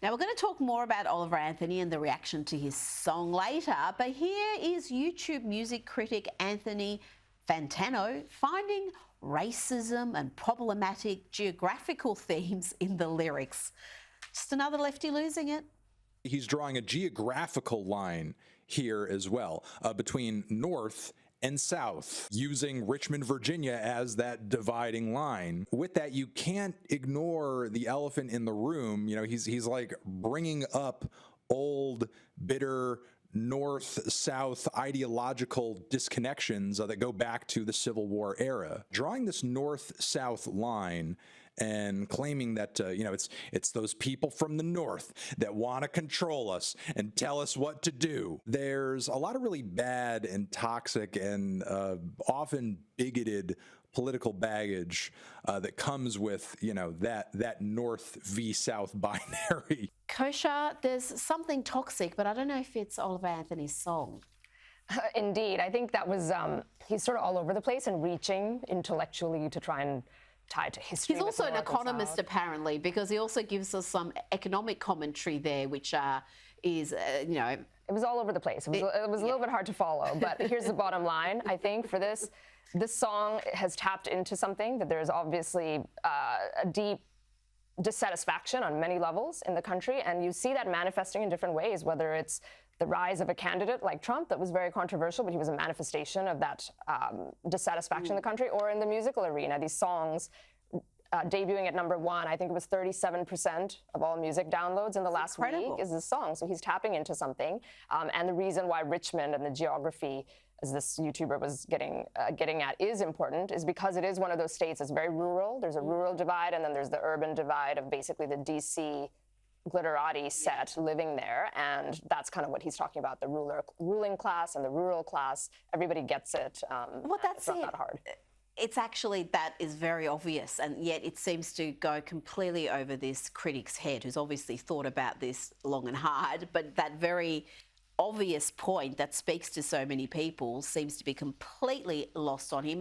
Now, we're going to talk more about Oliver Anthony and the reaction to his song later, but here is YouTube music critic Anthony Fantano finding racism and problematic geographical themes in the lyrics. Just another lefty losing it. He's drawing a geographical line here as well between North and South, using Richmond, Virginia as that dividing line. With that, you can't ignore the elephant in the room. You know, he's like bringing up old, bitter North-South ideological disconnections that go back to the Civil War era. Drawing this North-South line and claiming that, it's those people from the North that want to control us and tell us what to do. There's a lot of really bad and toxic and often bigoted political baggage that comes with, that North v South binary. Kosha, there's something toxic, but I don't know if it's Oliver Anthony's song. Indeed. I think that was, he's sort of all over the place and reaching intellectually to try and tie to history. He's also an economist, apparently, because he also gives us some economic commentary there, which is, It was all over the place. It was a little bit hard to follow, but here's the bottom line. I think for this song has tapped into something that there's obviously a deep dissatisfaction on many levels in the country, and you see that manifesting in different ways, whether it's the rise of a candidate like Trump that was very controversial, but he was a manifestation of that dissatisfaction in the country, or in the musical arena, these songs debuting at #1, I think it was 37% of all music downloads in the last week is this song. So he's tapping into something. And the reason why Richmond and the geography, as this YouTuber was getting at, is important is because it is one of those states that's very rural. There's a rural divide, and then there's the urban divide of basically the DC glitterati set living there. And that's kind of what he's talking about, the ruling class and the rural class. Everybody gets it. Well, that's it's not that hard. It's actually, that is very obvious, and yet it seems to go completely over this critic's head, who's obviously thought about this long and hard, but that very obvious point that speaks to so many people seems to be completely lost on him.